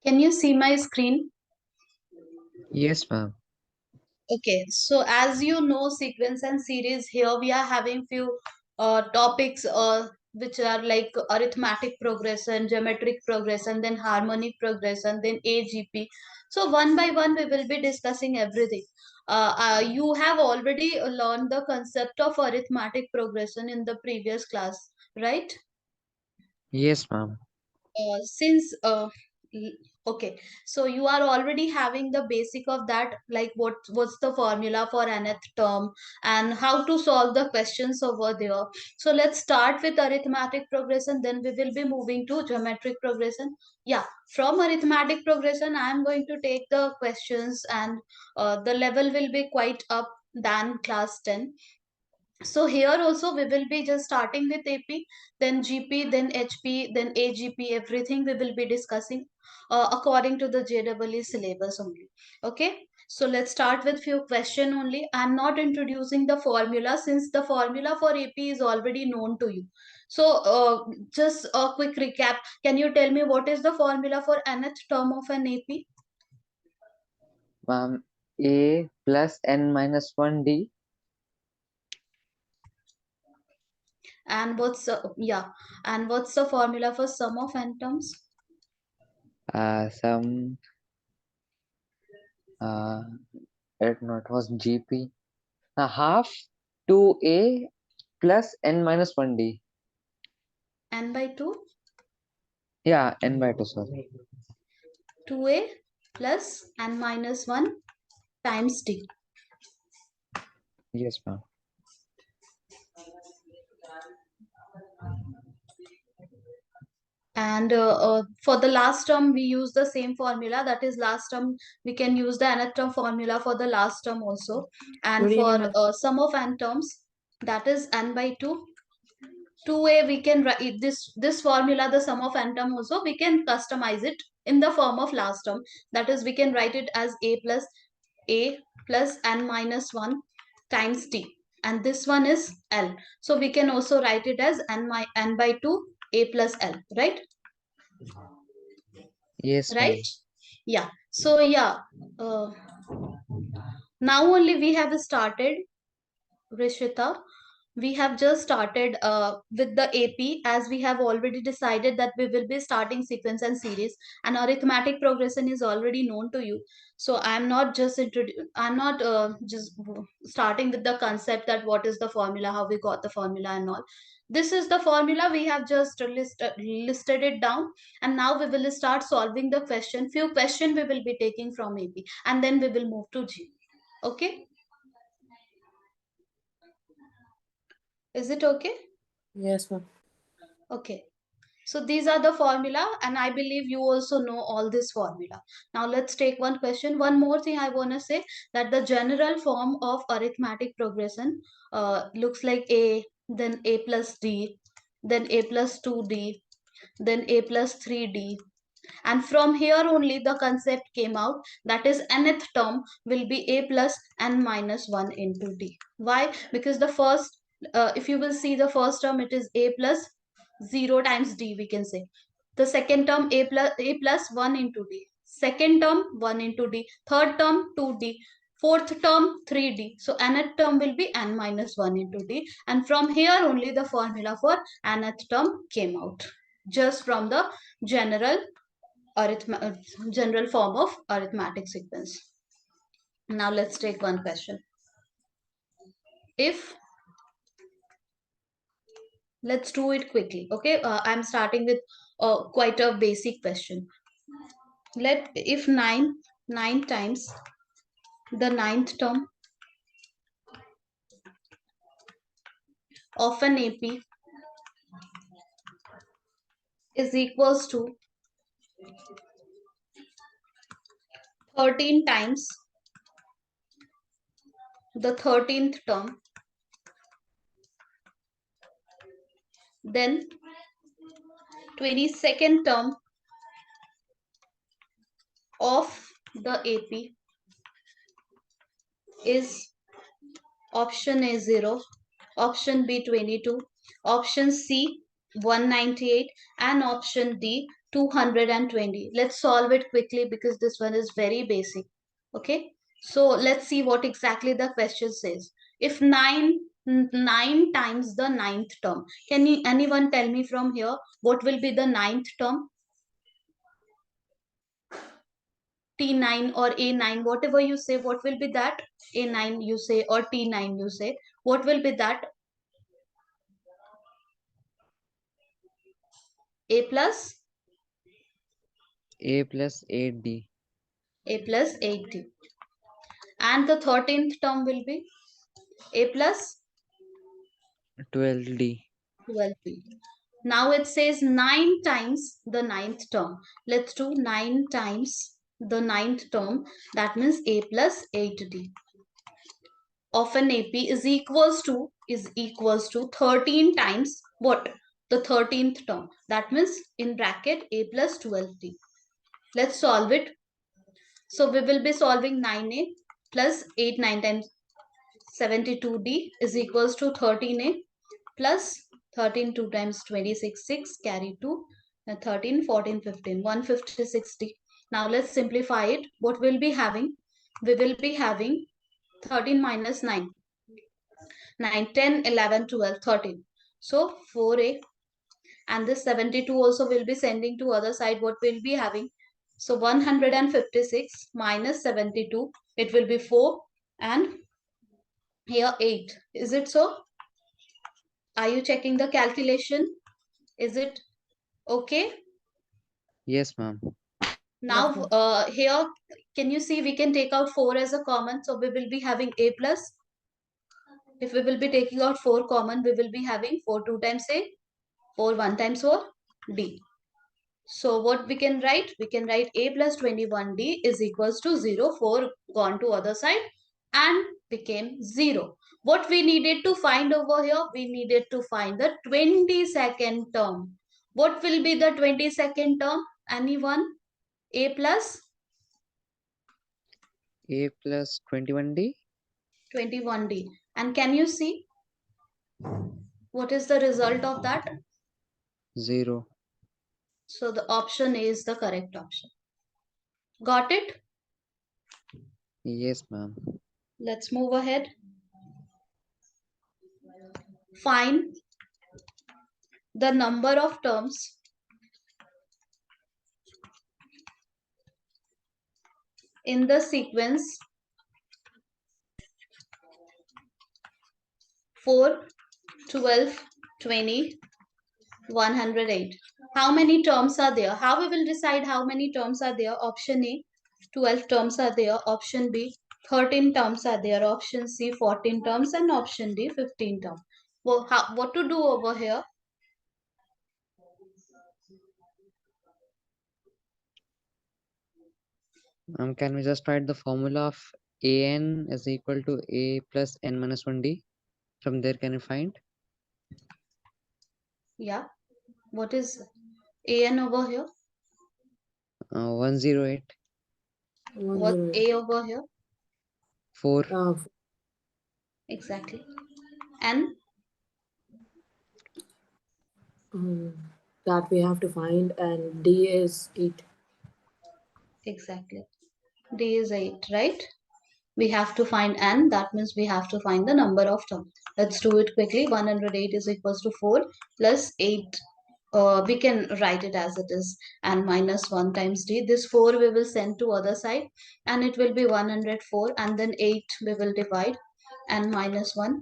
Can you see my screen? Yes, ma'am. Okay, so as you know, sequence and series, here we are having few topics which are like arithmetic progression, geometric progression, then harmonic progression, then AGP. So one by one, we will be discussing everything. You have already learned the concept of arithmetic progression in the previous class, right? Yes, ma'am. Since l- okay, so you are already having the basic of that, like what's the formula for nth term and how to solve the questions over there. So let's start with arithmetic progression, then we will be moving to geometric progression. Yeah, from arithmetic progression I am going to take the questions, and the level will be quite up than class 10. So here also we will be just starting with AP, then GP, then HP, then AGP, everything we will be discussing according to the JEE syllabus only. Okay. So let's start with few question only. I'm not introducing the formula since the formula for AP is already known to you. So just a quick recap. Can you tell me what is the formula for nth term of an AP? Ma'am, A plus n minus 1D. And what's the formula for sum of n terms? Some uh, it not was GP. Half 2A plus n minus 1D. N by 2. Yeah, n by 2, sorry. 2a plus n minus 1 times d. Yes, ma'am. And for the last term, we use the same formula. That is last term, we can use the nth term formula for the last term also. And Good evening, for ma'am. sum of n terms, that is n by 2. 2a, we can write this formula, the sum of n term also, we can customize it in the form of last term. That is, we can write it as a plus n minus 1 times t, and this one is l, so we can also write it as n by 2 a plus l, right? Yes, Right. ma'am. Yeah, so yeah, uh, now only we have started, Rishita. We have just started with the AP, as we have already decided that we will be starting sequence and series, and arithmetic progression is already known to you. So I'm not just starting with the concept that what is the formula, how we got the formula and all. This is the formula, we have just listed it down, and now we will start solving the question. Few question we will be taking from AP, and then we will move to G. Okay, is it okay? Yes, ma'am. Okay. So these are the formula, and I believe you also know all this formula. Now let's take one question. One more thing I want to say, that the general form of arithmetic progression looks like A, then A plus D, then A plus 2D, then A plus 3D. And from here only the concept came out, that is nth term will be A plus n minus 1 into D. Why? Because the first, if you will see the first term, it is A plus 0 times D, we can say. The second term, A plus 1 into D. Second term, 1 into D. Third term, 2D. Fourth term 3D. So nth term will be n minus 1 into d. And from here only the formula for nth term came out. Just from the general general form of arithmetic sequence. Now let's take one question. If let's do it quickly. Okay, I'm starting with quite a basic question. Let if 9 times the ninth term of an AP is equals to 13 times the 13th term, then 22nd term of the AP is option A 0, option B 22, option C 198, and option D 220. Let's solve it quickly because this one is very basic. Okay, so let's see what exactly the question says. If 9 times the ninth term, can anyone tell me from here what will be the ninth term? T9 or A9, whatever you say, what will be that? A9 you say or T9 you say, what will be that? A plus A plus 8D. A plus 8D. And the 13th term will be A plus 12D. 12B. Now it says 9 times the ninth term. Let's do 9 times the ninth term. That means A plus 8D of an AP is equals to 13 times what? The 13th term. That means in bracket A plus 12D. Let's solve it. So we will be solving 9A plus 8 9 times 72D is equals to 13A plus 13 2 times 26 6 carry 2 13 14 15 156D. Now let's simplify it. What we'll be having? We will be having 13 minus 9 9 10 11 12 13. So 4A, and this 72 also will be sending to other side. What we'll be having? So 156 minus 72, it will be 4, and here 8. Is it so? Are you checking the calculation? Is it okay? Yes, ma'am. Now Yes, ma'am. here, can you see we can take out 4 as a common. So we will be having A plus. If we will be taking out 4 common, we will be having 4 2 times A, 4 1 times 4, D. So what we can write? We can write A plus 21D is equals to 0. 4 gone to other side and became 0. What we needed to find over here? We needed to find the 22nd term. What will be the 22nd term? Anyone? A plus A plus 21D. 21D. And can you see what is the result of that? 0. So the option A is the correct option. Got it? Yes, ma'am. Let's move ahead. Find the number of terms in the sequence 4, 12, 20, 108. How many terms are there? How we will decide how many terms are there? Option A, 12 terms are there. Option B, 13 terms are there. Option C, 14 terms. And option D, 15 terms. Well, what to do over here? Can we just write the formula of an is equal to a plus n minus 1d? From there, can you find? Yeah. What is AN over here? 108. What 108. A over here? 4. Exactly. And That we have to find, and D is 8. exactly. D is 8, right? we have to find n. That means we have to find the number of terms. Let's do it quickly. 108 is equals to 4 plus 8. We can write it as it is, and minus 1 times d. This 4 we will send to other side, and it will be 104, and then 8 we will divide, and minus 1.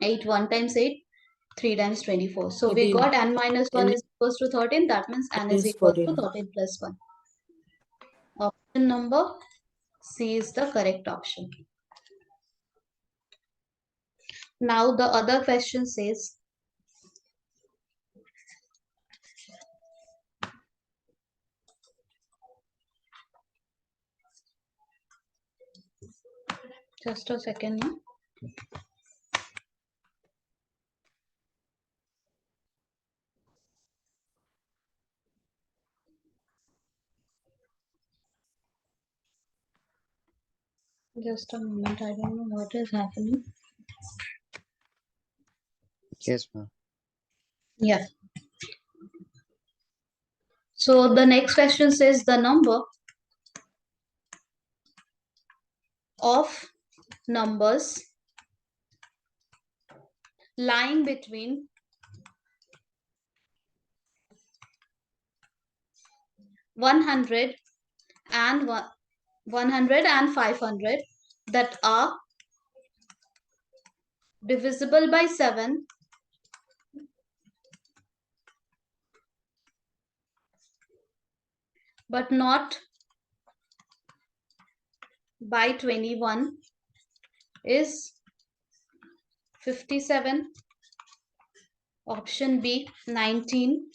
8 1 times 8, 3 times 24. So we 13. got n minus 1 N is equals to 13. That means n is is equals to 14. 13 plus 1. Option number C is the correct option. Now the other question says, just a second now. Just a moment. I don't know what is happening. Yes, ma'am. Yeah. So the next question says the number of numbers lying between 100 and 100 and 500 that are divisible by 7 but not by 21 is 57, option B 19,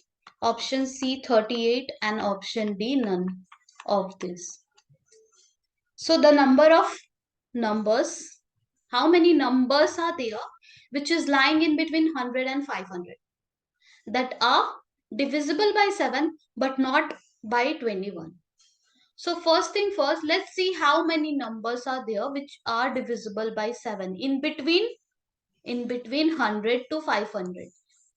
option C 38, and option D none of this. So the number of numbers, how many numbers are there which is lying in between 100 and 500 that are divisible by 7 but not by 21. So first thing first, let's see how many numbers are there which are divisible by 7 in between 100 to 500.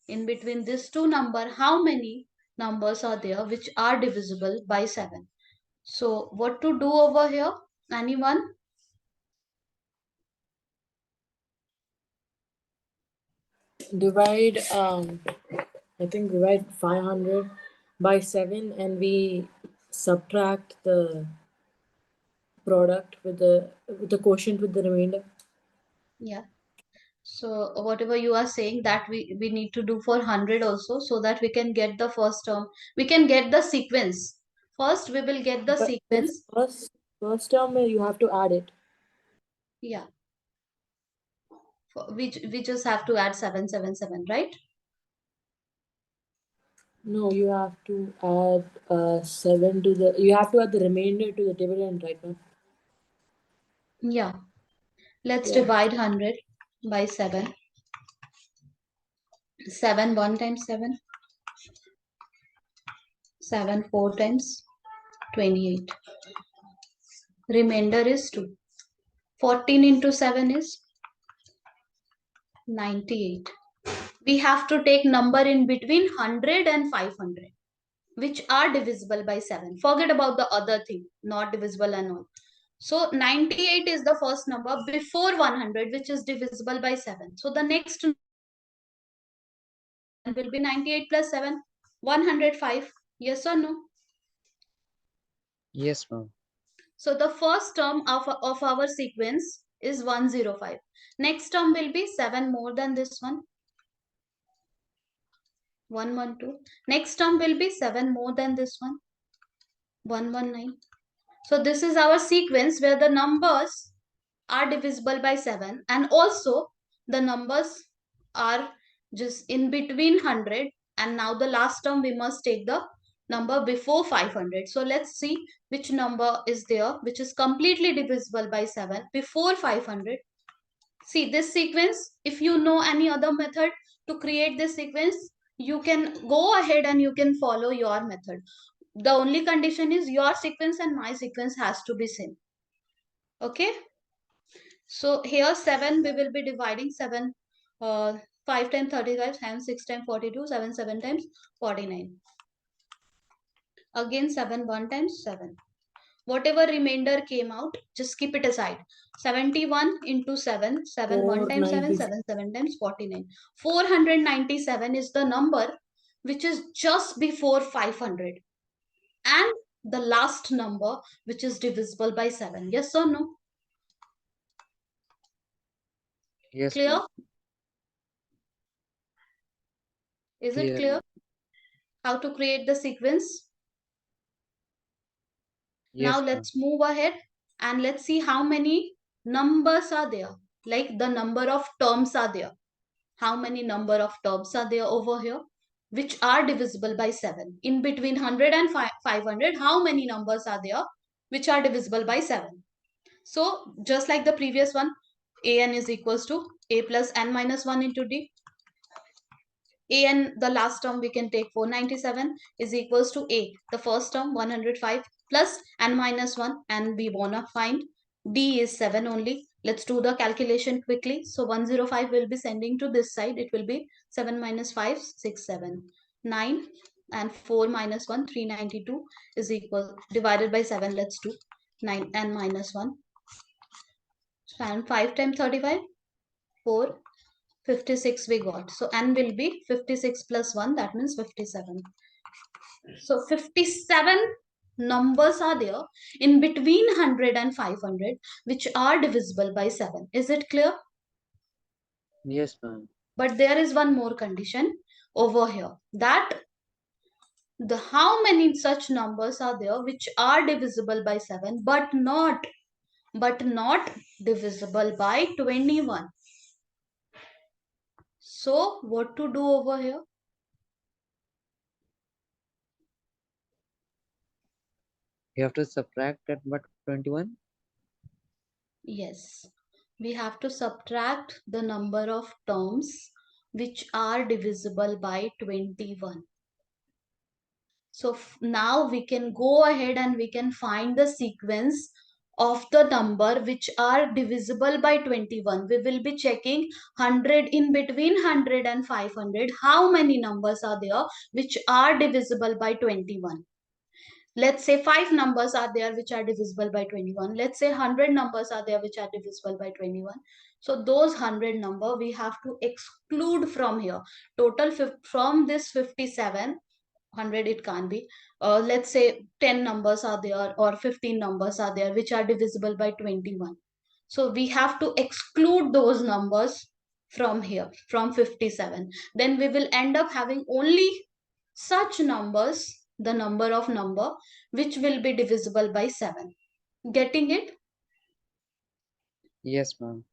In between these two number, how many numbers are there which are divisible by 7? So what to do over here? Anyone? Divide, I think divide 500 by 7, and we subtract the product with the quotient with the remainder. Yeah. So whatever you are saying that we need to do for 100 also, so that we can get the first term. We can get the sequence. First we will get the But the sequence. first term, you have to add it. Yeah. We just have to add 777, right? No, you have to add 7 to the. You have to add the remainder to the dividend, right now. Yeah. Let's Yeah. divide 100 by 7. 7 1 times 7. 7 4 times 28. Remainder is 2. 14 into 7 is 98. We have to take number in between 100 and 500 which are divisible by 7. Forget about the other thing, not divisible and all. So 98 is the first number before 100 which is divisible by 7. So the next will be 98 plus 7, 105. Yes or no? Yes, ma'am. So the first term of our sequence is 105. Next term will be 7 more than this one, 112. Next term will be 7 more than this one, 119. So this is our sequence where the numbers are divisible by 7 and also the numbers are just in between 100, and now the last term we must take the number before 500. So let's see which number is there which is completely divisible by 7 before 500. See this sequence, if you know any other method to create this sequence, you can go ahead and you can follow your method. The only condition is your sequence and my sequence has to be same. Okay. So here 7 we will be dividing 7, 5 times 35, 7 6 times 42, 7 7 times 49. Again 7 1 times 7. Whatever remainder came out, just keep it aside. 71 into 7, 7 1 times 7, 490. 7 7 times 49. 497 is the number which is just before 500. And the last number which is divisible by 7. Yes or no? Yes, Clear? ma'am. Is it Clear, clear ma'am. how to create the sequence? Now Yes, ma'am. let's move ahead and let's see how many numbers are there. Like the number of terms are there. How many number of terms are there over here which are divisible by 7? In between 100 and 500, how many numbers are there which are divisible by 7? So just like the previous one, an is equals to a plus n minus 1 into d. And the last term we can take 497 is equals to a, the first term 105 plus n minus 1, and we wanna find d is 7 only. Let's do the calculation quickly. So 105 will be sending to this side. It will be 7 minus 5, 6, 7, 9, and 4 minus 1, 392 is equal, divided by 7. Let's do 9 n minus 1. And 5 times 35, 4, 56 we got. So n will be 56 plus 1, that means 57. So 57 numbers are there in between 100 and 500 which are divisible by 7. Is it clear? Yes, ma'am. But there is one more condition over here, that the how many such numbers are there which are divisible by 7 but not divisible by 21. So what to do over here? You have to subtract that by 21. Yes, we have to subtract the number of terms which are divisible by 21. So now we can go ahead and we can find the sequence of the number which are divisible by 21. We will be checking 100, in between 100 and 500. How many numbers are there which are divisible by 21? Let's say 5 numbers are there which are divisible by 21. Let's say 100 numbers are there which are divisible by 21. So those 100 number we have to exclude from here. Total from this 57, 100 it can't be. Let's say 10 numbers are there or 15 numbers are there which are divisible by 21. So we have to exclude those numbers from here, from 57. Then we will end up having only such numbers, the number of number which will be divisible by 7. Getting it? Yes, ma'am.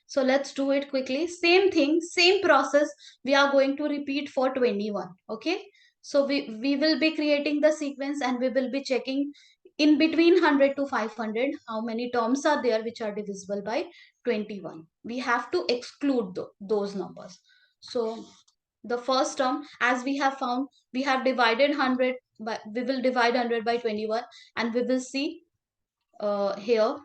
So let's do it quickly. Same thing, same process we are going to repeat for 21. Okay. So we will be creating the sequence and we will be checking in between 100 to 500 how many terms are there which are divisible by 21. We have to exclude those numbers. So the first term, as we have found, we have divided 100 by, we will divide 100 by 21 and we will see here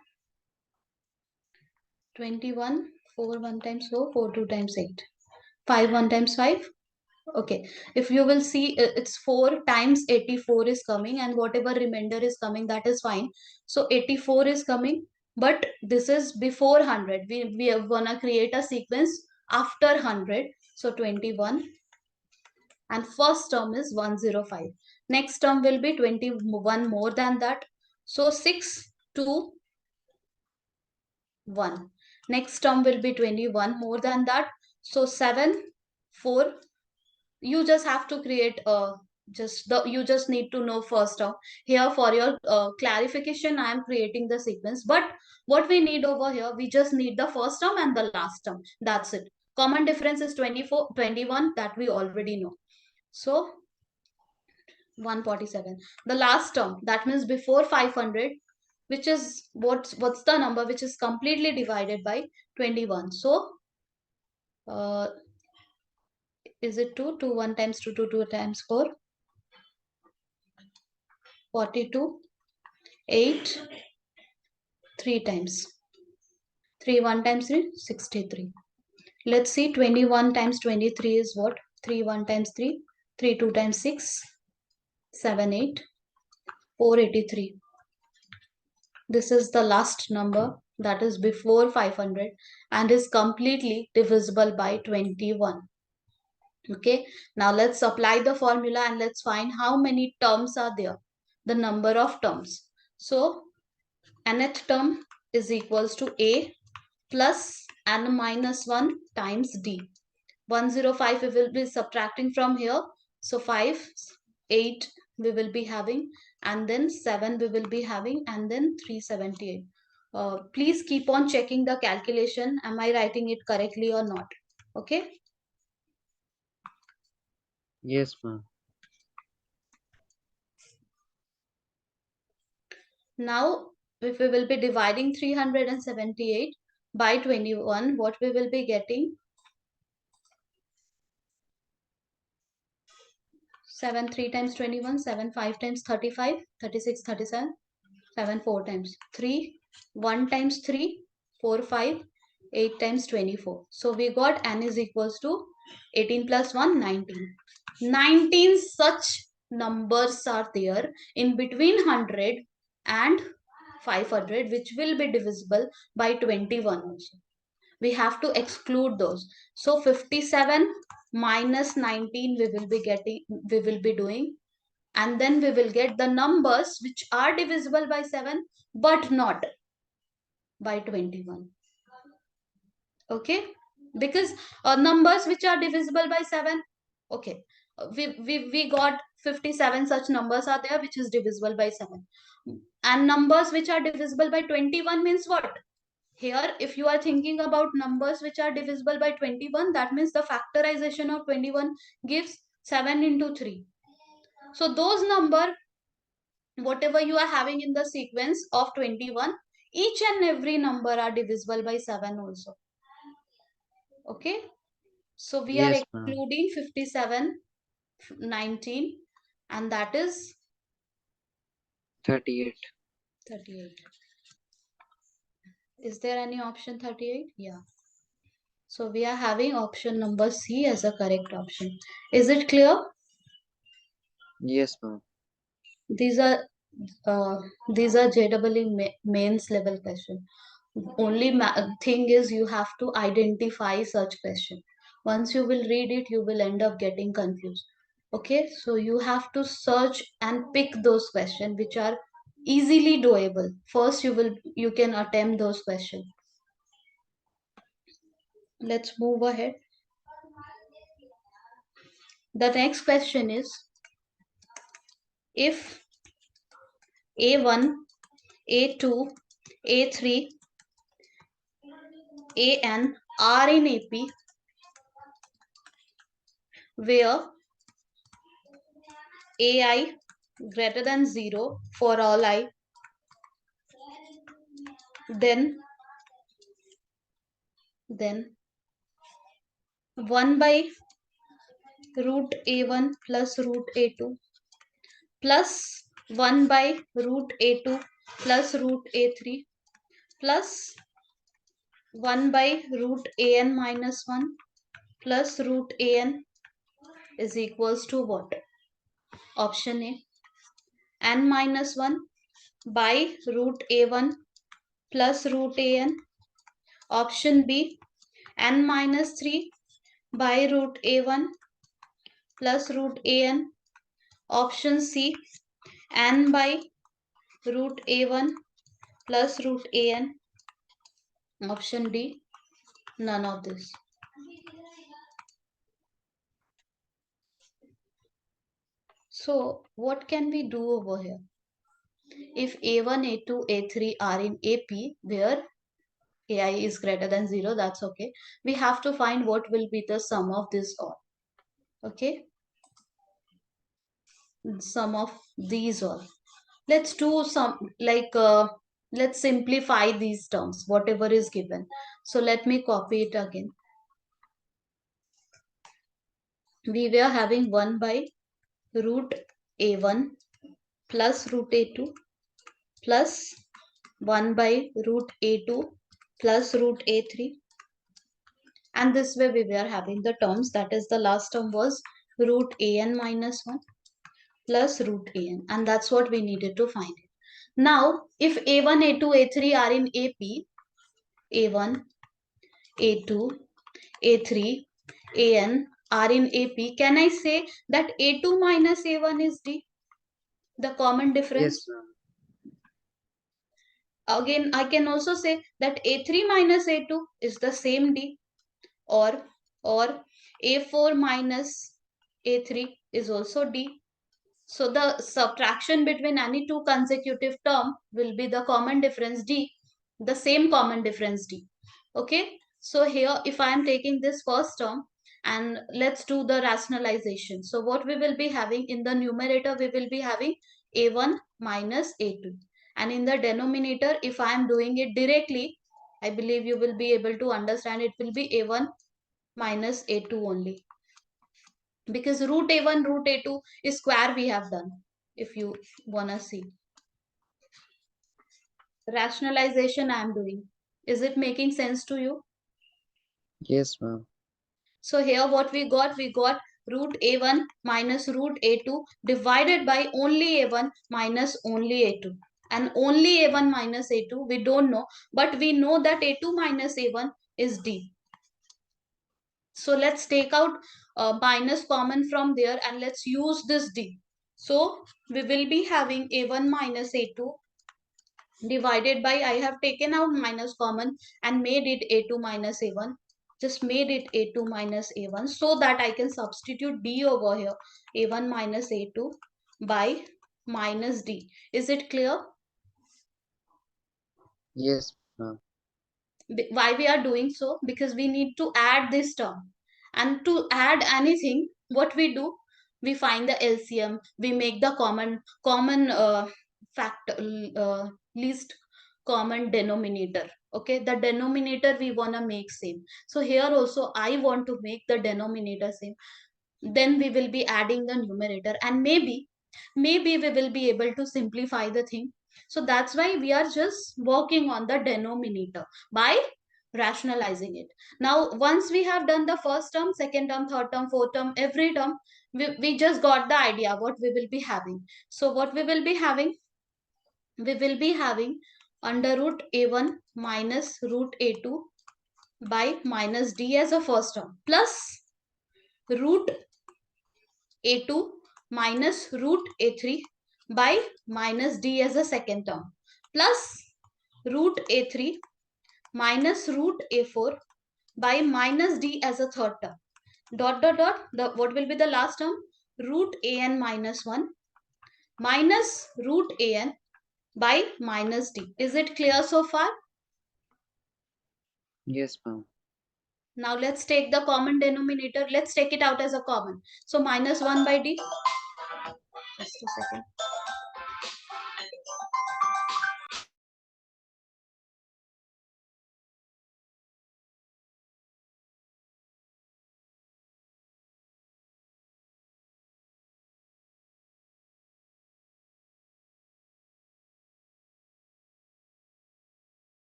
21, 4 1 times 4, 4 2 times 8, 5 1 times 5. Okay, if you will see, it's 4 times 84 is coming, and whatever remainder is coming, that is fine. So 84 is coming, but this is before 100. We are gonna create a sequence after 100. So 21, and first term is 105. Next term will be 21 more than that. So 6 2 1. Next term will be 21 more than that. So 7 4. You just have to create you just need to know first term. Here for your clarification, I am creating the sequence. But what we need over here, we just need the first term and the last term. That's it. Common difference is 24, 21, that we already know. So 147. The last term, that means before 500, which is what's the number which is completely divided by 21. So uh, is it 2? 2 1 times 2, 2 2 times 4, 42, 8, 3 times. 3 1 times 3, 63. Let's see, 21 times 23 is what? 3 1 times 3, 3 2 times 6, 7 8, 483. This is the last number that is before 500 and is completely divisible by 21. Okay, now let's apply the formula and let's find how many terms are there, the number of terms. So nth term is equals to a plus n minus 1 times d. 105 we will be subtracting from here. So 5, 8 we will be having, and then 7 we will be having, and then 378. Please keep on checking the calculation. Am I writing it correctly or not? Okay. Yes, ma'am. Now, if we will be dividing 378 by 21, what we will be getting? 7 3 times 21, 7 5 times 35, 36, 37, 7 4 times 3, 1 times 3, 4 5, 8 times 24. So we got n is equals to 18 plus 1, 19. 19 such numbers are there in between 100 and 500 which will be divisible by 21 also. We have to exclude those. So 57 minus 19 we will be doing, and then we will get the numbers which are divisible by 7 but not by 21. Okay, because numbers which are divisible by 7, okay, we got 57 such numbers are there which is divisible by 7, and numbers which are divisible by 21 means what? Here, if you are thinking about numbers which are divisible by 21, that means the factorization of 21 gives 7 into 3. So those number, whatever you are having in the sequence of 21, each and every number are divisible by 7 also. Okay. So we are Yes, ma'am. excluding 57, 19, and that is 38. 38. Is there any option 38? Yeah. So we are having option number C as a correct option. Is it clear? Yes, ma'am. These are uh, these are JEE mains level question. Only thing is you have to identify such question. Once you will read it, you will end up getting confused. Okay, so you have to search and pick those questions which are easily doable. First, you can attempt those questions. Let's move ahead. The next question is, if A1, A2, A3, AN are in AP, where AI greater than 0 for all I, then 1 by root A1 plus root A2 plus 1 by root A2 plus root A3 plus 1 by root AN minus 1 plus root AN is equals to what? Option A, n minus 1 by root A1 plus root AN. Option B, n minus 3 by root A1 plus root AN. Option C, n by root A1 plus root AN. Option D, none of this. So what can we do over here? If A1, A2, A3 are in AP where AI is greater than 0, that's okay. We have to find what will be the sum of this all. Okay, sum of these all. Let's do some let's simplify these terms, whatever is given. So let me copy it again. We were having 1 by root A1 plus root A2 plus 1 by root A2 plus root A3, and this way we were having the terms, that is the last term was root AN minus 1 plus root AN, and that's what we needed to find it. Now, if A1, A2, A3 are in AP, A1, A2, A3, AN are in AP, can I say that A2 minus A1 is D, the common Yes, difference? ma'am. Again, I can also say that A3 minus A2 is the same D, or or A4 minus A3 is also D. So the subtraction between any two consecutive term will be the common difference D, the same common difference D. Okay. So here, if I am taking this first term, and let's do the rationalization. So what we will be having in the numerator, we will be having A1 minus A2. And in the denominator, if I am doing it directly, I believe you will be able to understand, it will be A1 minus A2 only, because root A1 root A2 is square we have done. If you wanna see rationalization I am doing, is it making sense to you? Yes, ma'am. So here what we got root A1 minus root A2 divided by only A1 minus only A2, and only A1 minus A2 we don't know, but we know that A2 minus A1 is D. So let's take out minus common from there, and let's use this D. So we will be having A1 minus A2 divided by, I have taken out minus common and made it A2 minus A1. Just made it A2 minus A1 so that I can substitute D over here. A1 minus A2 by minus D. Is it clear? Yes, ma'am. Why we are doing so? Because we need to add this term, and to add anything what we do, we find the LCM, we make the common factor, least common denominator. Okay, the denominator we want to make same. So here also I want to make the denominator same, then we will be adding the numerator, and maybe we will be able to simplify the thing. So that's why we are just working on the denominator by rationalizing it. Now once we have done the first term, second term, third term, fourth term, every term, we just got the idea what we will be having. So what we will be having, we will be having under root A1 minus root A2 by minus D as a first term, plus root A2 minus root A3 by minus D as a second term, plus root A3 minus root A4 by minus D as a third term. Dot dot dot, what will be the last term? Root AN minus 1 minus root AN by minus D. Is it clear so far? Yes, ma'am. Now let's take the common denominator. Let's take it out as a common. So minus 1 by D. Just a second.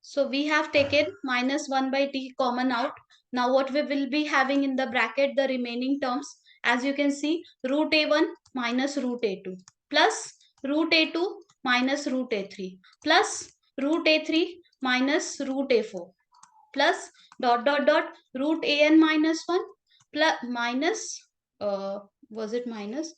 So we have taken minus 1 by t common out. Now what we will be having in the bracket, the remaining terms, as you can see, root a1 minus root a2 plus root a2 minus root a3 plus root a3 minus root a4 plus dot dot dot root an minus 1 plus minus, was it minus?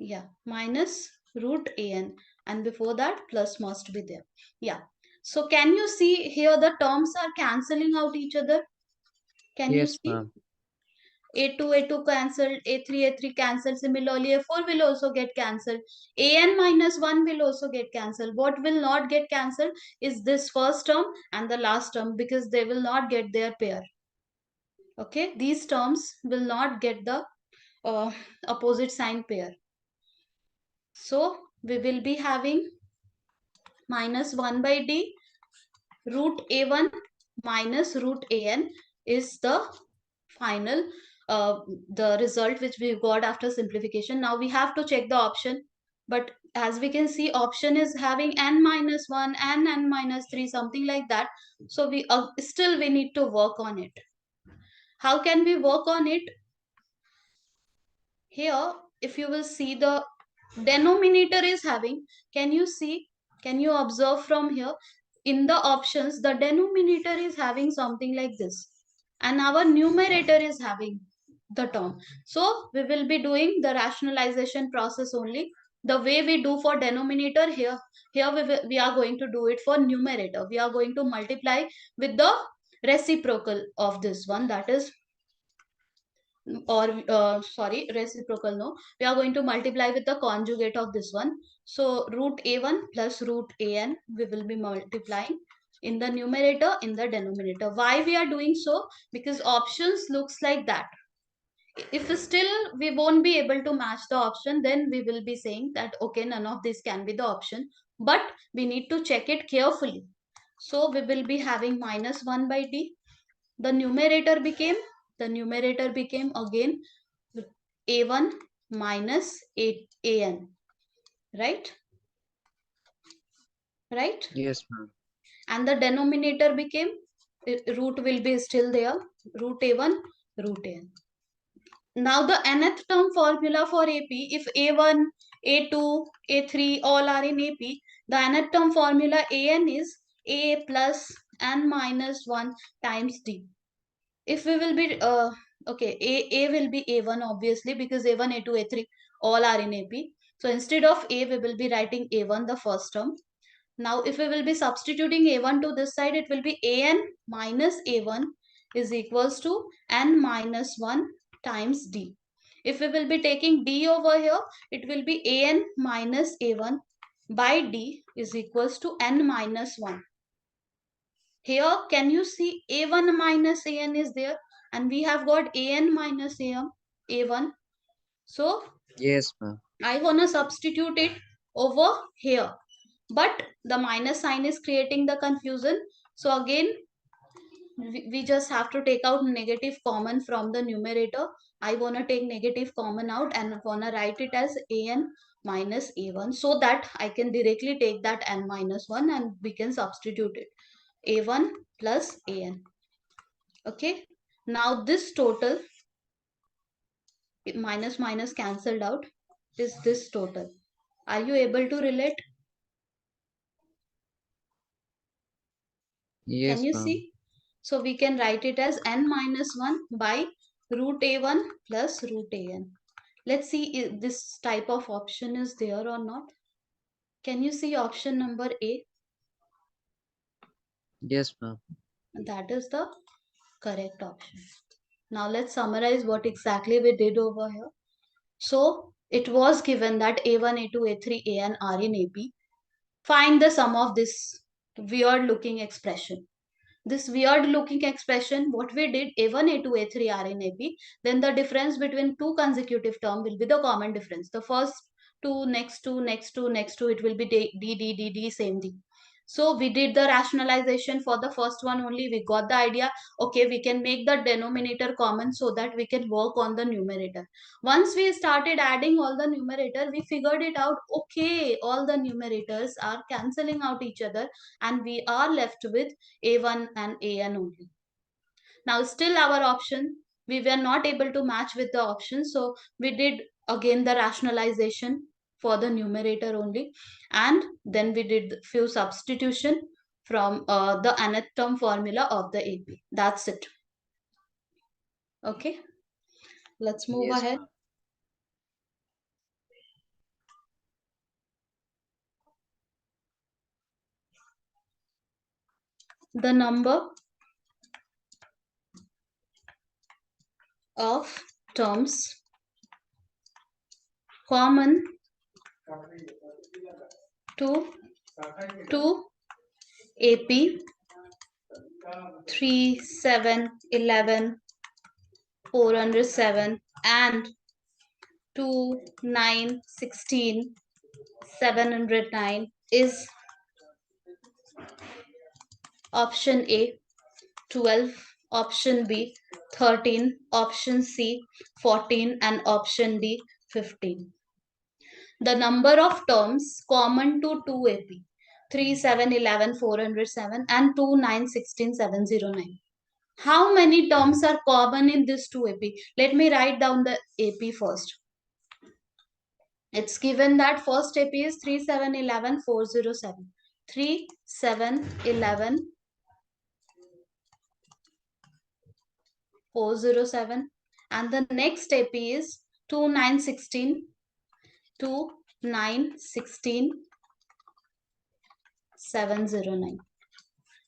Yeah, minus root an, and before that plus must be there. Yeah, so can you see here the terms are cancelling out each other? Can you Yes, see? ma'am. A2 cancelled, A3 cancelled. Similarly, A4 will also get cancelled. An minus 1 will also get cancelled. What will not get cancelled is this first term and the last term, because they will not get their pair. Okay, these terms will not get the uh, opposite sign pair. So we will be having minus 1 by d root a1 minus root an is the final the result which we got after simplification. Now we have to check the option, but as we can see, option is having n minus 1 and n minus 3, something like that. So we still we need to work on it. How can we work on it? Here, if you will see, the denominator is having, can you see, can you observe from here, in the options the denominator is having something like this, and our numerator is having the term. So we will be doing the rationalization process only the way we do for denominator. Here we are going to do it for numerator. We are going to multiply with the reciprocal of this one, that is, or sorry, reciprocal, no, we are going to multiply with the conjugate of this one. So root a1 plus root an, we will be multiplying in the numerator, in the denominator. Why we are doing so? Because options looks like that. If still we won't be able to match the option, then we will be saying that okay, none of this can be the option, but we need to check it carefully. So we will be having minus 1 by d. The numerator became again a1 minus an, right? Right? Yes, ma'am. And the denominator became, root will be still there, root a1 root an. Now the nth term formula for ap, if a1 a2 a3 all are in ap, the nth term formula an is a plus n minus 1 times d. If we will be okay, a will be a1 obviously, because a1 a2 a3 all are in ap. So instead of a, we will be writing a1 the first term. Now if we will be substituting a1 to this side, it will be an minus a1 is equals to n minus 1 times d. If we will be taking d over here, it will be an minus a1 by d is equals to n minus 1. Here, can you see a1 minus an is there, and we have got an minus a1. So Yes, ma'am. I want to substitute it over here, but the minus sign is creating the confusion. So again, we just have to take out negative common from the numerator. I want to take negative common out and want to write it as an minus a1, so that I can directly take that n minus 1 and we can substitute it a1 plus an. Okay, now this total, minus minus cancelled out, is this total. Are you able to relate? Can Yes, you ma'am. see? So we can write it as n minus 1 by root a1 plus root an. Let's see if this type of option is there or not. Can you see option number A? Yes, ma'am. That is the correct option. Now let's summarize what exactly we did over here. So it was given that a1, a2, a3, an are in AP. Find the sum of this weird looking expression. This weird looking expression, what we did, a1, a2, a3 are in AP, then the difference between two consecutive term will be the common difference. The first two, next two, next two, next two, it will be d, same thing. So we did the rationalization for the first one only. We got the idea, okay, we can make the denominator common so that we can work on the numerator. Once we started adding all the numerator, we figured it out, okay, all the numerators are cancelling out each other and we are left with a1 and an only. Now still our option, we were not able to match with the option, so we did again the rationalization for the numerator only, and then we did few substitution from the nth term formula of the AP. That's it. Okay, let's move Yes, ahead. ma'am. The number of terms common to AP 3, 7, 11, 407 and 2, 9, 16 709 is option A 12, option B 13, option C 14, and option D 15. The number of terms common to 2AP 3, 7, 11, 407 and 2, 9, 16, 709. How many terms are common in this 2AP? Let me write down the AP first. It's given that first AP is 3, 7, 11, 407. 3, 7, 11, 407. And the next AP is 2, 9, 16, 2, 9, 16, 709.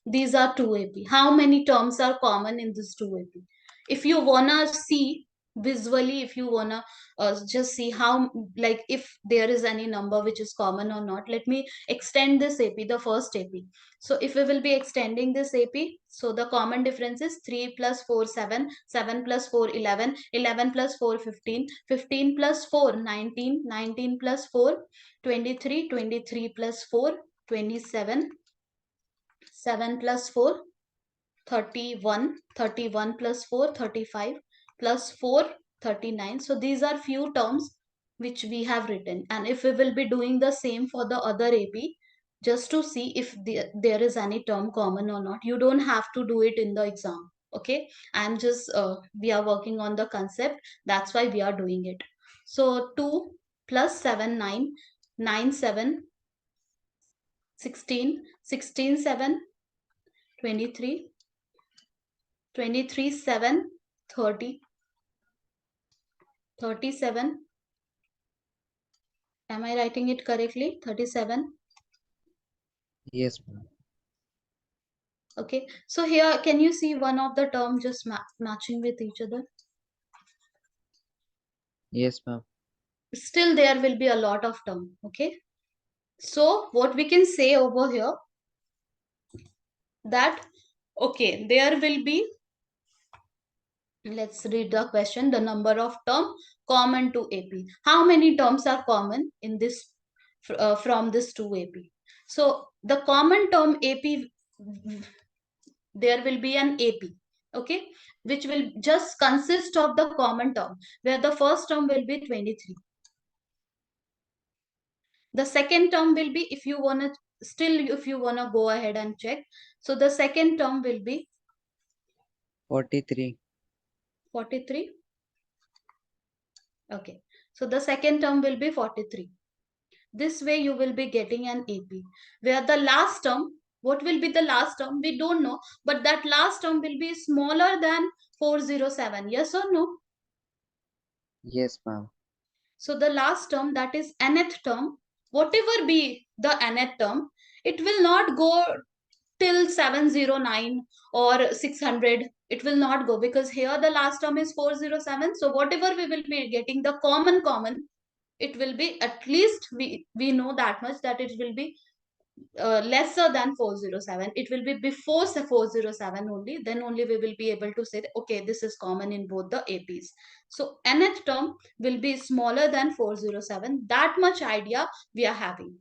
These are 2AP. How many terms are common in this 2AP? If you wanna see visually, if you wanna just see how, like, if there is any number which is common or not, let me extend this AP, the first AP. So if we will be extending this AP, so the common difference is 3 plus 4, 7, 7 plus 4, 11, 11 plus 4, 15, 15 plus 4, 19, 19 plus 4, 23, 23 plus 4, 27, 7 plus 4, 31, 31 plus 4, 35 plus 4, 39. So these are few terms which we have written. And if we will be doing the same for the other AP, just to see if there is any term common or not, you don't have to do it in the exam. Okay, I'm just, we are working on the concept. That's why we are doing it. So 2 plus 7, 9, 9, 7, 16, 16, 7, 23, 23, 7, 30, 37. Am I writing it correctly? 37. Yes, ma'am. Okay. So here, can you see one of the term just matching with each other? Yes, ma'am. Still, there will be a lot of term. Okay. So what we can say over here that, okay, there will be, let's read the question, the number of term common to AP. How many terms are common in this from this 2AP? So the common term AP, there will be an AP, okay, which will just consist of the common term, where the first term will be 23. The second term will be, if you want to, still if you want to go ahead and check, so the second term will be 43. 43. Okay, so the second term will be 43. This way you will be getting an AP, where the last term, what will be the last term? We don't know, but that last term will be smaller than 407. Yes or no? Yes, ma'am. So the last term, that is nth term, whatever be the nth term, it will not go till 709 or 600. It will not go, because here the last term is 407. So whatever we will be getting, the common, it will be at least, we know that much, that it will be lesser than 407. It will be before 407 only. Then only we will be able to say that, okay, this is common in both the APs. So nth term will be smaller than 407. That much idea we are having.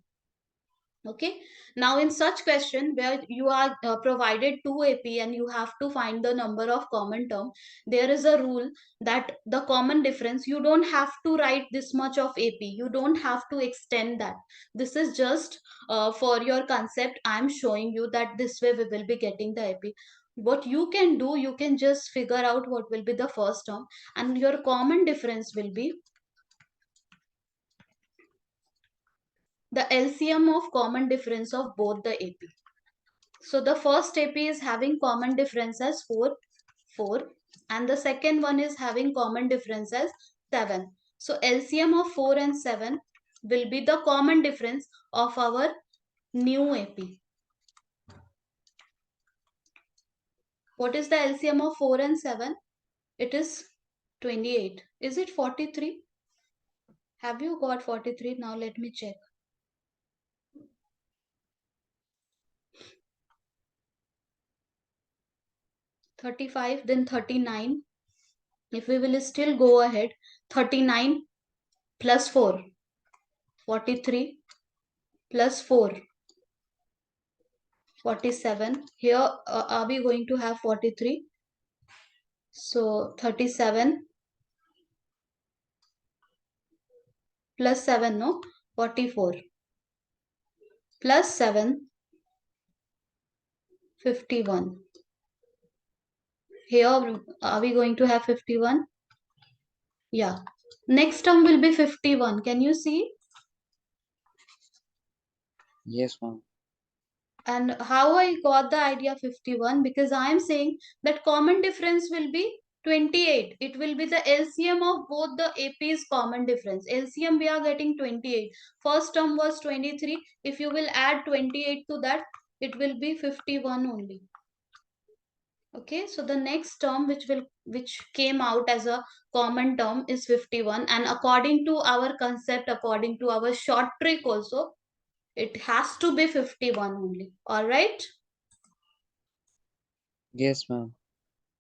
Okay, now in such question where you are provided 2 AP and you have to find the number of common term, there is a rule that the common difference, you don't have to write this much of AP, you don't have to extend that. This is just for your concept. I'm showing you that this way we will be getting the AP. What you can do, you can just figure out what will be the first term, and your common difference will be the LCM of common difference of both the AP. So the first AP is having common difference as 4, 4, and the second one is having common difference as 7. So LCM of 4 and 7 will be the common difference of our new AP. What is the LCM of 4 and 7? It is 28. Is it 43? Have you got 43? Now let me check. 35, then 39. If we will still go ahead, 39 plus 4, 43. plus 4, 47. Here, are we going to have 43? So 37 plus 7, no? 44 plus 7, 51. Here, are we going to have 51? Yeah. Next term will be 51. Can you see? Yes, ma'am. And how I got the idea 51? Because I am saying that common difference will be 28. It will be the LCM of both the AP's common difference. LCM we are getting 28. First term was 23. If you will add 28 to that, it will be 51 only. Okay, so the next term which came out as a common term is 51, and according to our concept, according to our short trick also, it has to be 51 only. All right. Yes, ma'am.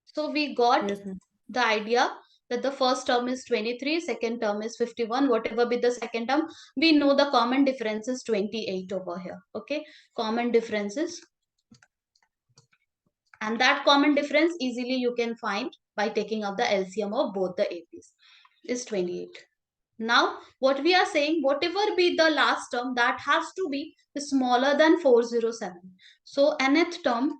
So we got Yes, ma'am. the idea that the first term is 23, second term is 51, whatever be the second term, we know the common difference is 28 over here. Okay, common differences, and that common difference easily you can find by taking up the LCM of both the APs is 28. Now, what we are saying, whatever be the last term, that has to be smaller than 407. So, nth term,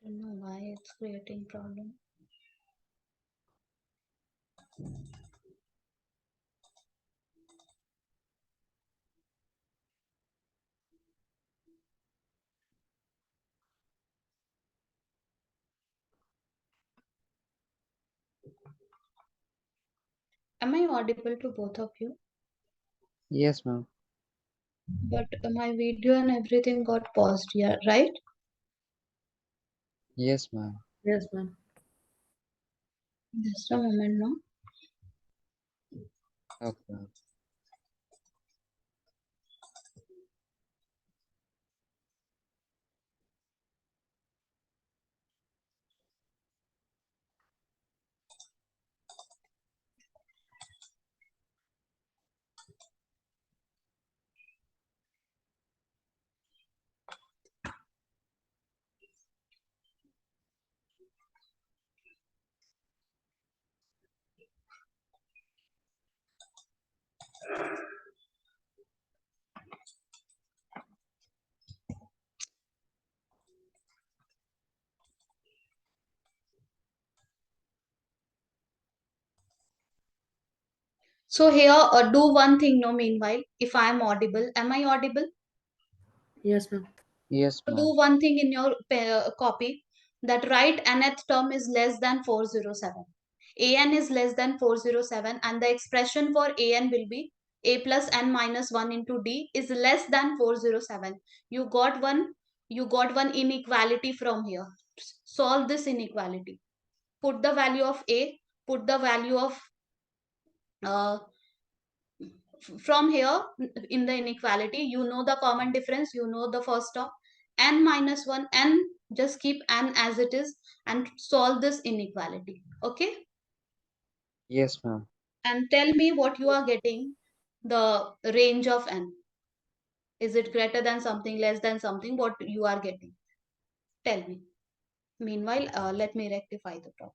I don't know why it's creating problem. Am I audible to both of you? Yes, ma'am. But my video and everything got paused here, right? Yes, ma'am. Yes, ma'am. Just a moment, no? Okay, ma'am. So here, do one thing, no, meanwhile, if I am audible, am I audible? Yes, ma'am. Yes, So do ma'am. one thing in your copy, that write nth term is less than 407. An is less than 407, and the expression for an will be a plus n minus 1 into d is less than 407. You got one, you got one inequality from here. Solve this inequality. Put the value of a, put the value of uh, from here in the inequality, you know the common difference, you know the first term, n minus 1, n, just keep n as it is and solve this inequality. Okay, Yes, ma'am. and tell me what you are getting, the range of n. Is it greater than something, less than something, what you are getting? Tell me. Meanwhile, let me rectify the problem.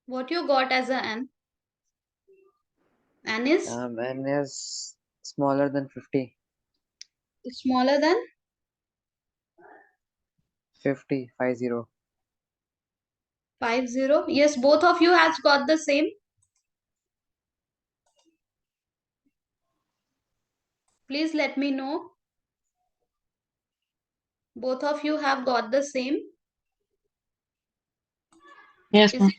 What you got as a N? N is N is smaller than 50. smaller than 50, 50. 50. Yes, both of you has got the same. Please let me know. Both of you have got the same. Yes, Is ma'am. it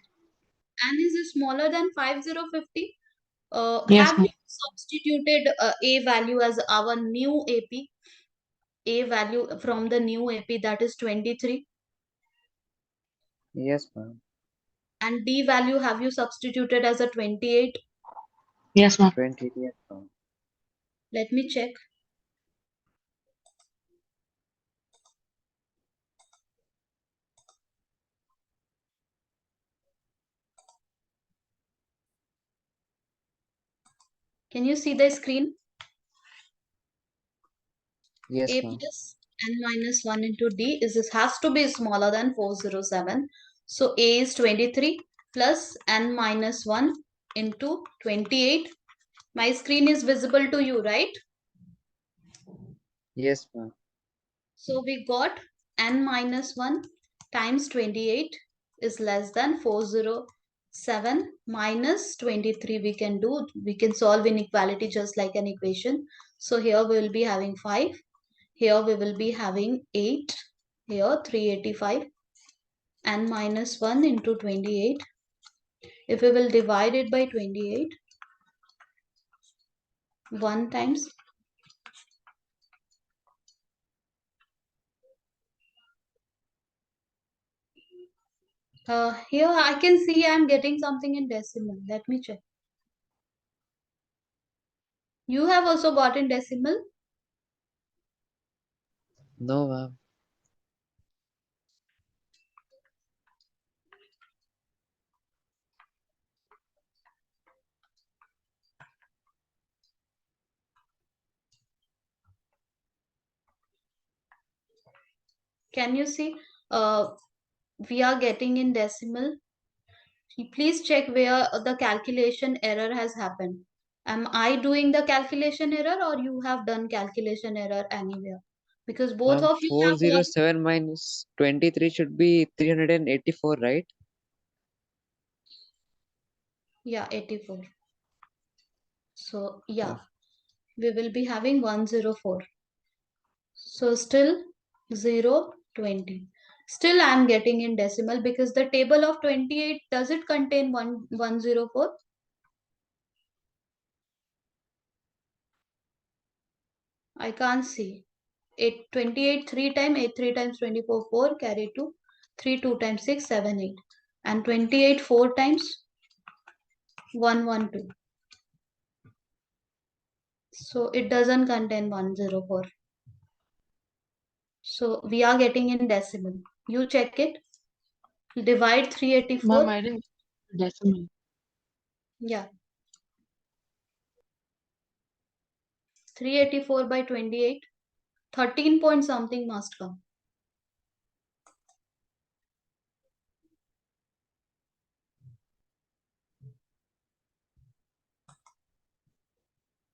N is smaller than 5050? Yes, Have ma'am. you substituted A value as our new AP? A value from the new AP, that is 23. Yes, ma'am. And D value have you substituted as a 28? Yes, ma'am. 20, yes, ma'am. Let me check. Can you see the screen? Yes, A ma'am. plus N minus 1 into D is this has to be smaller than 407. So A is 23 plus N minus 1 into 28. My screen is visible to you, right? Yes, ma'am. So we got N minus 1 times 28 is less than 407 minus 23. We can solve inequality just like an equation. So here we will be having 5. Here we will be having 8. Here 385. N minus 1 into 28. If we will divide it by 28, 1 times. Here I can see I am getting something in decimal. Let me check. You have also got in decimal. No, ma'am. Can you see? Uh, we are getting in decimal. Please check where the calculation error has happened. Am I doing the calculation error or you have done calculation error anywhere? Because both Ma'am, of you have got, 407 minus 23 should be 384, right? yeah, 84. So Yeah. yeah, we will be having 104. So still 0, 20. Still I am getting in decimal because the table of 28, does it contain 104? I can't see. 28 3 times 8 3 times 24 4 carry 2 3 2 times 6 7 8 and 28 4 times 112. So it doesn't contain 104. So we are getting in decimal. You check it. Divide Ma'am, 384. I didn't decimal. Yeah. 384 by 28. 13 point something must come.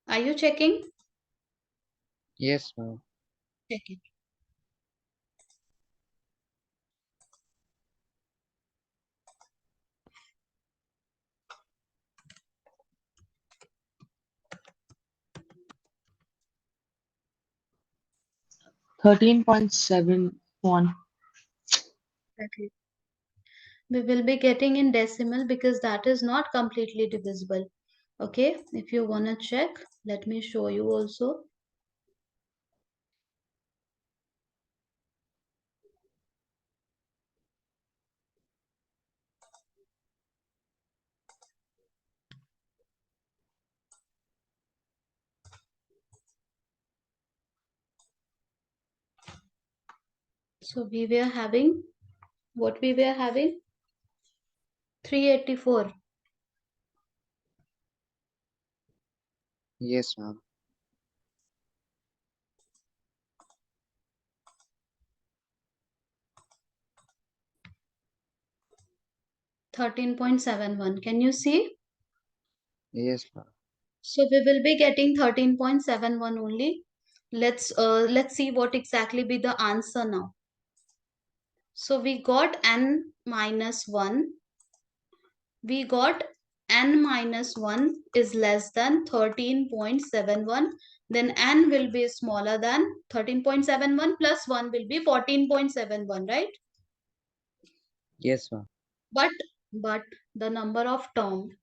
Are you checking? Yes, ma'am. Check it. 13.71. Okay. We will be getting in decimal because that is not completely divisible. Okay. If you want to check, let me show you also. So we were having what we were having 384. Yes, ma'am. 13.71. Can you see? Yes, ma'am. So we will be getting 13.71 only. Let's see what exactly be the answer now. So we got n minus 1. We got n minus 1 is less than 13.71. Then n will be smaller than 13.71 plus 1 will be 14.71, right? Yes, ma'am. But but the number of term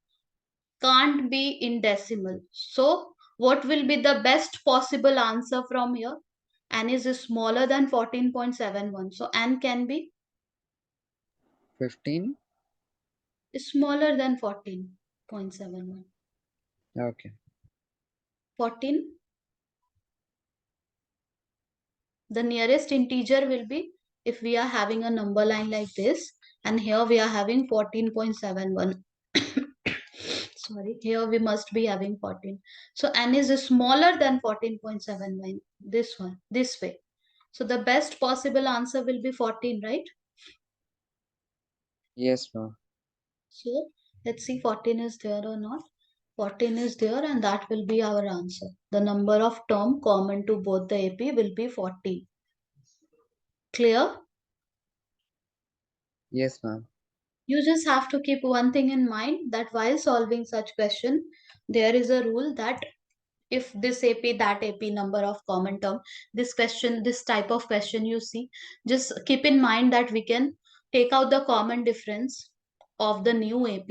can't be in decimal. So what will be the best possible answer from here? N is smaller than 14.71. So n can be 15. smaller than 14.71. Okay. 14. The nearest integer will be, if we are having a number line like this, and here we are having 14.71. Sorry, here we must be having 14. So n is smaller than 14.71. This one, this way. So the best possible answer will be 14, right? Yes, ma'am. So let's see 14 is there or not. 14 is there, and that will be our answer. The number of term common to both the AP will be 14. Clear? Yes, ma'am. You just have to keep one thing in mind, that while solving such question, there is a rule that if this AP, that AP, number of common term, this question, this type of question you see, just keep in mind that we can take out the common difference of the new AP,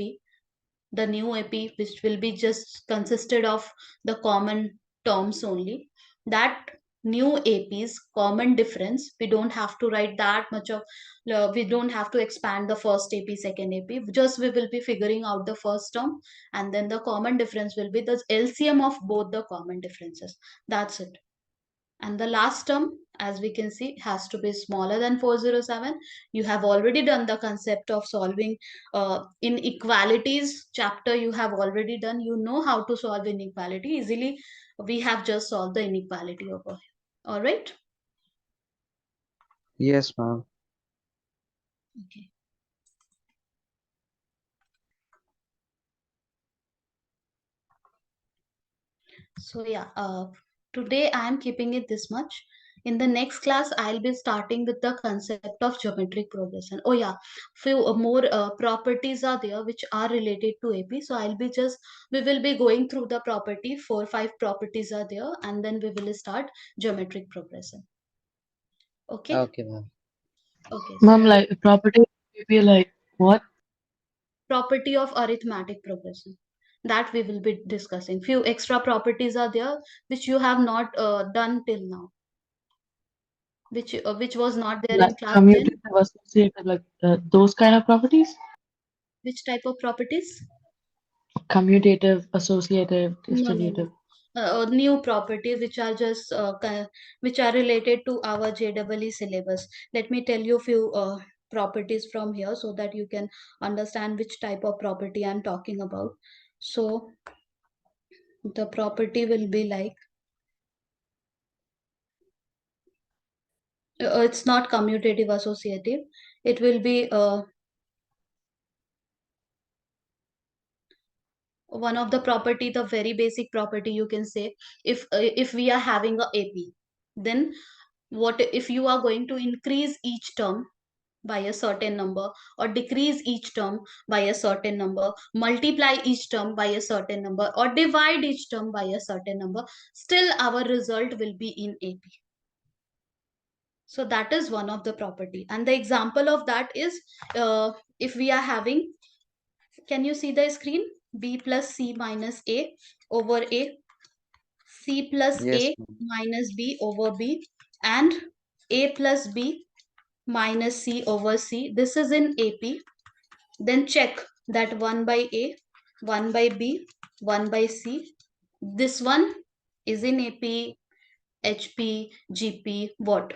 which will be just consisted of the common terms only. That new AP's common difference, we don't have to write that much of, we don't have to expand the first AP, second AP. Just we will be figuring out the first term, and then the common difference will be the LCM of both the common differences. That's it. And the last term, as we can see, has to be smaller than 407. You have already done the concept of solving inequalities chapter. You have already done. You know how to solve inequality easily. We have just solved the inequality over here. All right. Yes, ma'am. Okay. So yeah, today I am keeping it this much. In the next class, I'll be starting with the concept of geometric progression. Oh yeah, few more properties are there which are related to AP. So we will be going through the property. 4, 5 properties are there, and then we will start geometric progression. Okay. Okay, ma'am. Okay. Ma'am, So like property will be like what? property of arithmetic progression, that we will be discussing. Few extra properties are there which you have not done till now, which was not there Like in class 10. commutative, associative, like those kind of properties? Which type of properties? Commutative, associative, No, no, no. distributive. New properties which are just which are related to our JEE syllabus. Let me tell you few properties from here so that you can understand which type of property I'm talking about. So the property will be like, it's not commutative associative. It will be one of the property, the very basic property you can say. If we are having a AP, then what if you are going to increase each term by a certain number, or decrease each term by a certain number, multiply each term by a certain number, or divide each term by a certain number, still our result will be in AP. So that is one of the property, and the example of that is, if we are having, can you see the screen? B plus C minus A over A, C plus Yes, A ma'am. minus B over B, and A plus B minus C over C. This is in AP. Then check that 1 by A, 1 by B, 1 by C. This one is in AP, HP, GP, what?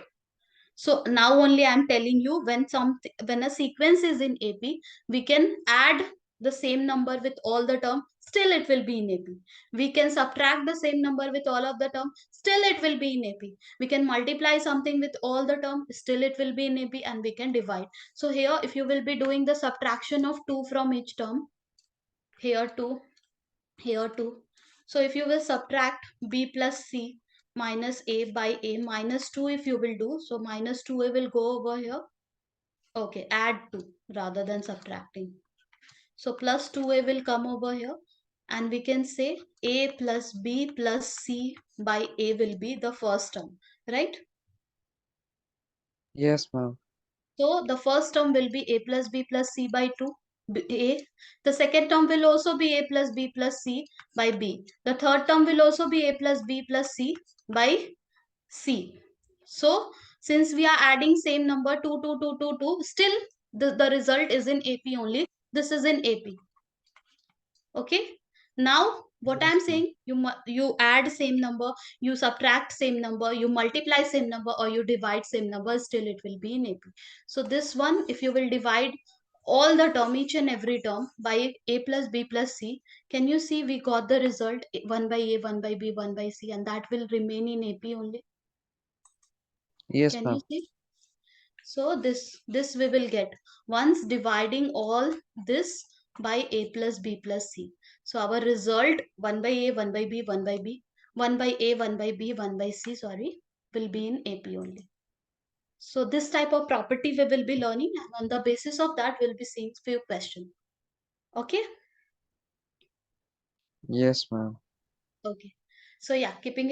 So now only I'm telling you, when a sequence is in AP, we can add the same number with all the term, still it will be in AP. We can subtract the same number with all of the term, still it will be in AP. We can multiply something with all the term, still it will be in AP, and we can divide. So here, if you will be doing the subtraction of 2 from each term, here 2, here 2. So if you will subtract B plus C minus A by A minus 2, if you will do, so minus 2A will go over here. Okay, add 2 rather than subtracting. So plus 2A will come over here, and we can say A plus B plus C by A will be the first term, right? Yes, ma'am. So the first term will be A plus B plus C by 2, A. The second term will also be A plus B plus C by B. The third term will also be A plus B plus C by C. So since we are adding same number 2, 2, 2, 2, 2, still the result is in AP only. This is in AP. Okay. Now what Yes, I'm ma'am. saying, you add same number, you subtract same number, you multiply same number, or you divide same number, still it will be in AP. So this one, if you will divide all the term, each and every term by A plus B plus C, can you see we got the result 1 by A, 1 by B, 1 by C, and that will remain in AP only. Yes, Can you ma'am. see? So this we will get once dividing all this by A plus B plus C. So our result 1 by A, 1 by B, 1 by B, 1 by A, 1 by B, 1 by C, sorry, will be in AP only. So this type of property we will be learning, and on the basis of that we'll be seeing few questions. Okay? Yes, ma'am. Okay. So yeah, keeping